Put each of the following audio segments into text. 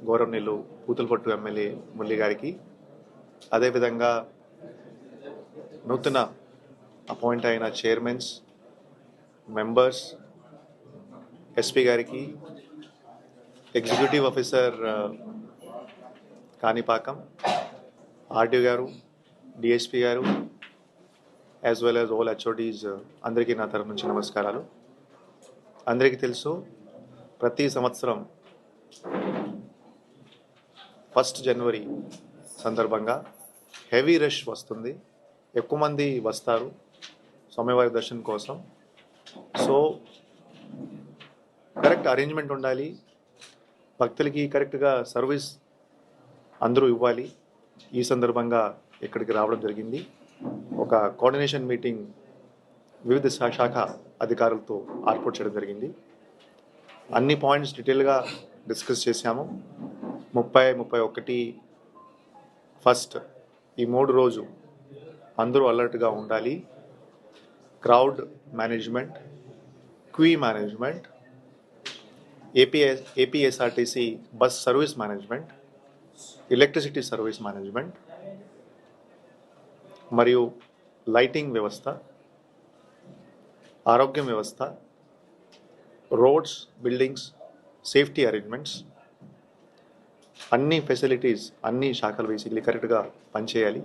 గౌరవనీయులు పూతలపట్టు ఎమ్మెల్యే మురళి గారికి, అదేవిధంగా నూతన అపాయింట్ అయిన చైర్మన్స్, మెంబర్స్, ఎస్పీ గారికి, ఎగ్జిక్యూటివ్ ఆఫీసర్ కాణిపాకం, ఆర్డీఓ గారు, డిఎస్పీ గారు, as well as all HODs అందరికీ నా తరఫు నుంచి నమస్కారాలు. అందరికీ తెలుసు, ప్రతి సంవత్సరం 1 జనవరి సందర్భంగా హెవీ రష్ వస్తుంది, ఎక్కువ మంది వస్తారు స్వామివారి దర్శనం కోసం. సో కరెక్ట్ అరేంజ్మెంట్ ఉండాలి, భక్తులకి కరెక్ట్గా సర్వీస్ అందరూ ఇవ్వాలి. ఈ సందర్భంగా ఇక్కడికి రావడం జరిగింది. ఒక కోఆర్డినేషన్ మీటింగ్ వివిధ శాఖ అధికారులతో ఏర్పాటు చేయడం జరిగింది. అన్ని పాయింట్స్ డీటెయిల్గా డిస్కస్ చేశాము. 30, 31 ఫస్ట్ ఈ 3 రోజు అందరూ అలర్ట్గా ఉండాలి. Crowd management, queue management, APSRTC bus service management, electricity service management మరియు లైటింగ్ వ్యవస్థ, ఆరోగ్యం వ్యవస్థ, రోడ్స్, బిల్డింగ్స్, సేఫ్టీ అరేంజ్మెంట్స్, అన్ని ఫెసిలిటీస్, అన్ని శాఖలు బేసిక్లీ కరెక్ట్గా పనిచేయాలి.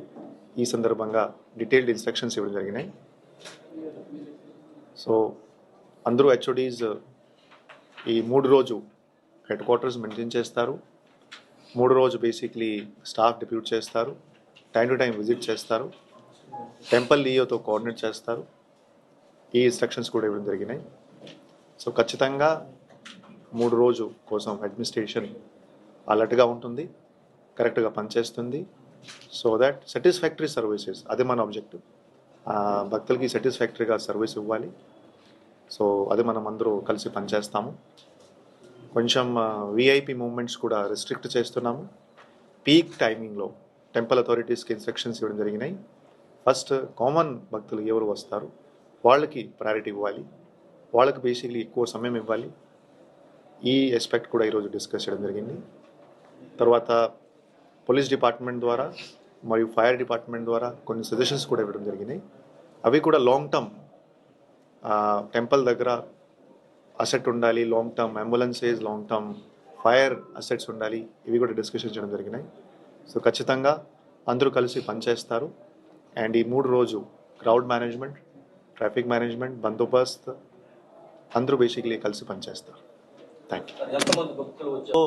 ఈ సందర్భంగా డీటెయిల్డ్ ఇన్స్ట్రక్షన్స్ ఇవ్వడం జరిగినాయి. సో అందరూ హెచ్ఓడీస్ ఈ 3 రోజు హెడ్ క్వార్టర్స్ మెయింటైన్ చేస్తారు. 3 రోజు బేసిక్లీ స్టాఫ్ డిప్యూట్ చేస్తారు, టైం టు టైం విజిట్ చేస్తారు, టెంపుల్ లీఓతో కోఆర్డినేట్ చేస్తారు. ఈ ఇన్స్ట్రక్షన్స్ కూడా ఇవ్వడం జరిగినాయి. సో ఖచ్చితంగా 3 రోజు కోసం అడ్మినిస్ట్రేషన్ అలర్ట్గా ఉంటుంది, కరెక్ట్గా పనిచేస్తుంది. సో దట్ సాటిస్ఫాక్టరీ సర్వీసెస్, అది మన ఆబ్జెక్టివ్. భక్తులకి సాటిస్ఫాక్టరీగా సర్వీస్ ఇవ్వాలి. సో అది మనం అందరూ కలిసి పనిచేస్తాము. కొంచెం విఐపి మూవ్మెంట్స్ కూడా రెస్ట్రిక్ట్ చేస్తున్నాము. పీక్ టైమింగ్లో టెంపుల్ అథారిటీస్కి ఇన్స్ట్రక్షన్స్ ఇవ్వడం జరిగినాయి. ఫస్ట్ కామన్ భక్తులు ఎవరు వస్తారు వాళ్ళకి ప్రయారిటీ ఇవ్వాలి, వాళ్ళకి బేసిక్లీ ఎక్కువ సమయం ఇవ్వాలి. ఈ ఆస్పెక్ట్ కూడా ఈరోజు డిస్కస్ చేయడం జరిగింది. తర్వాత పోలీస్ డిపార్ట్మెంట్ ద్వారా మరియు ఫైర్ డిపార్ట్మెంట్ ద్వారా కొన్ని సజెషన్స్ కూడా ఇవ్వడం జరిగినాయి. అవి కూడా లాంగ్ టర్మ్ టెంపుల్ దగ్గర అసెట్ ఉండాలి, long term ambulances, long term fire assets ఉండాలి. ఇవి కూడా డిస్కషన్ చేయడం జరిగినాయి. సో ఖచ్చితంగా అందరూ కలిసి పనిచేస్తారు. అండ్ ఈ 3 రోజు crowd management, traffic management, Bandobast అందరూ బేసిక్లీ కలిసి పనిచేస్తారు. Thank you.